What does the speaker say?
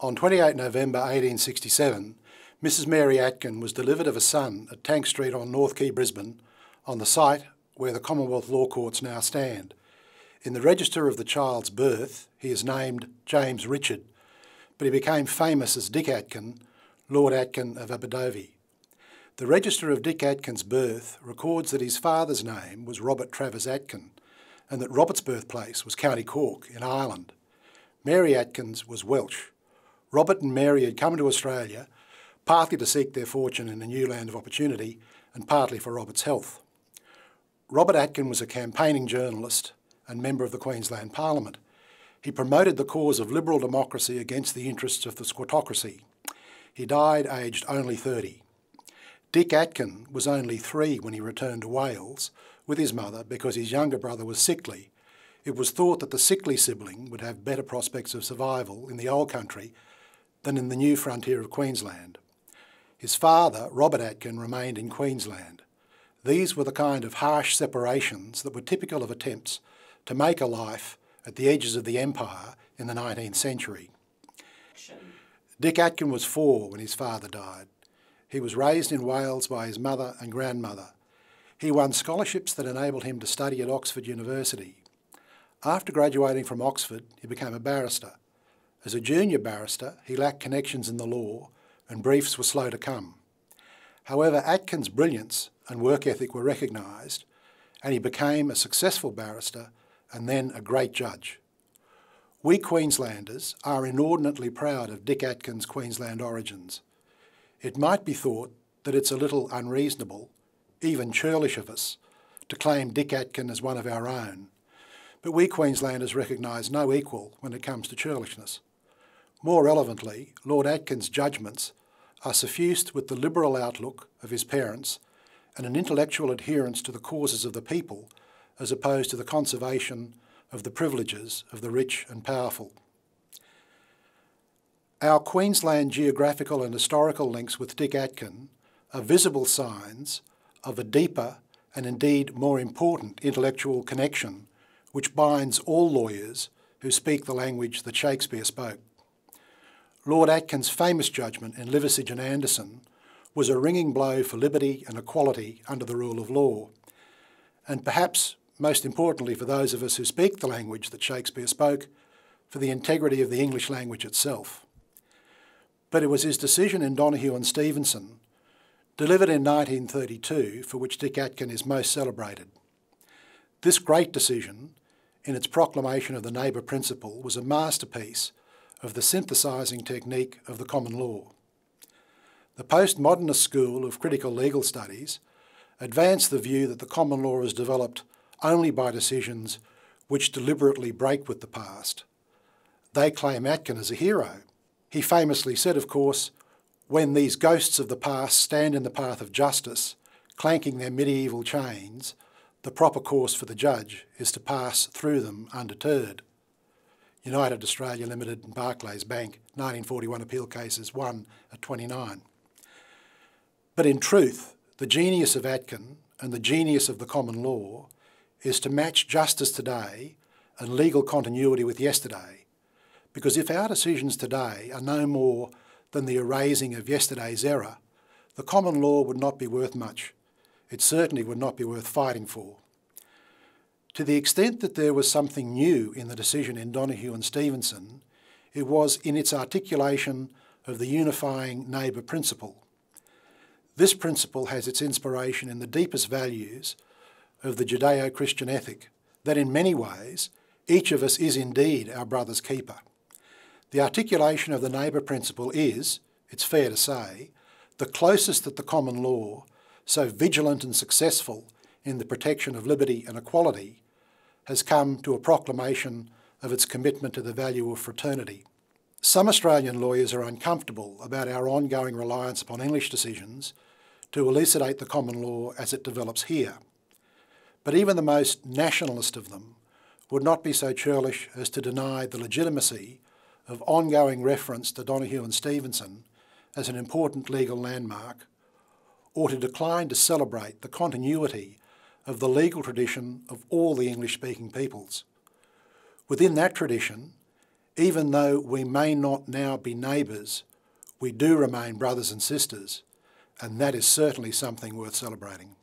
On 28 November 1867, Mrs Mary Atkin was delivered of a son at Tank Street on North Quay, Brisbane, on the site where the Commonwealth Law Courts now stand. In the register of the child's birth, he is named James Richard, but he became famous as Dick Atkin, Lord Atkin of Aberdovey. The register of Dick Atkin's birth records that his father's name was Robert Travers Atkin, and that Robert's birthplace was County Cork in Ireland. Mary Atkins was Welsh. Robert and Mary had come to Australia partly to seek their fortune in a new land of opportunity and partly for Robert's health. Robert Atkin was a campaigning journalist and member of the Queensland Parliament. He promoted the cause of liberal democracy against the interests of the squattocracy. He died aged only 30. Dick Atkin was only 3 when he returned to Wales with his mother because his younger brother was sickly. It was thought that the sickly sibling would have better prospects of survival in the old country than in the new frontier of Queensland. His father, Robert Atkin, remained in Queensland. These were the kind of harsh separations that were typical of attempts to make a life at the edges of the empire in the 19th century. Dick Atkin was 4 when his father died. He was raised in Wales by his mother and grandmother. He won scholarships that enabled him to study at Oxford University. After graduating from Oxford, he became a barrister. As a junior barrister, he lacked connections in the law and briefs were slow to come. However, Atkin's brilliance and work ethic were recognised, and he became a successful barrister and then a great judge. We Queenslanders are inordinately proud of Dick Atkin's Queensland origins. It might be thought that it's a little unreasonable, even churlish of us, to claim Dick Atkin as one of our own, but we Queenslanders recognise no equal when it comes to churlishness. More relevantly, Lord Atkin's judgments are suffused with the liberal outlook of his parents and an intellectual adherence to the causes of the people as opposed to the conservation of the privileges of the rich and powerful. Our Queensland geographical and historical links with Dick Atkin are visible signs of a deeper and indeed more important intellectual connection which binds all lawyers who speak the language that Shakespeare spoke. Lord Atkin's famous judgment in Liversidge and Anderson was a ringing blow for liberty and equality under the rule of law, and perhaps most importantly for those of us who speak the language that Shakespeare spoke, for the integrity of the English language itself. But it was his decision in Donoghue and Stevenson, delivered in 1932, for which Dick Atkin is most celebrated. This great decision, in its proclamation of the neighbour principle, was a masterpiece of the synthesising technique of the common law. The postmodernist school of critical legal studies advanced the view that the common law is developed only by decisions which deliberately break with the past. They claim Atkin as a hero. He famously said, of course, when these ghosts of the past stand in the path of justice, clanking their medieval chains, the proper course for the judge is to pass through them undeterred. United Australia Limited and Barclays Bank, 1941 appeal cases 1 at 29. But in truth, the genius of Atkin and the genius of the common law is to match justice today and legal continuity with yesterday. Because if our decisions today are no more than the erasing of yesterday's error, the common law would not be worth much. It certainly would not be worth fighting for. To the extent that there was something new in the decision in Donoghue and Stevenson, it was in its articulation of the unifying neighbour principle. This principle has its inspiration in the deepest values of the Judeo-Christian ethic, that in many ways each of us is indeed our brother's keeper. The articulation of the neighbour principle is, it's fair to say, the closest that the common law, so vigilant and successful in the protection of liberty and equality, has come to a proclamation of its commitment to the value of fraternity. Some Australian lawyers are uncomfortable about our ongoing reliance upon English decisions to elucidate the common law as it develops here. But even the most nationalist of them would not be so churlish as to deny the legitimacy of ongoing reference to Donoghue and Stevenson as an important legal landmark, or to decline to celebrate the continuity of the legal tradition of all the English-speaking peoples. Within that tradition, even though we may not now be neighbours, we do remain brothers and sisters, and that is certainly something worth celebrating.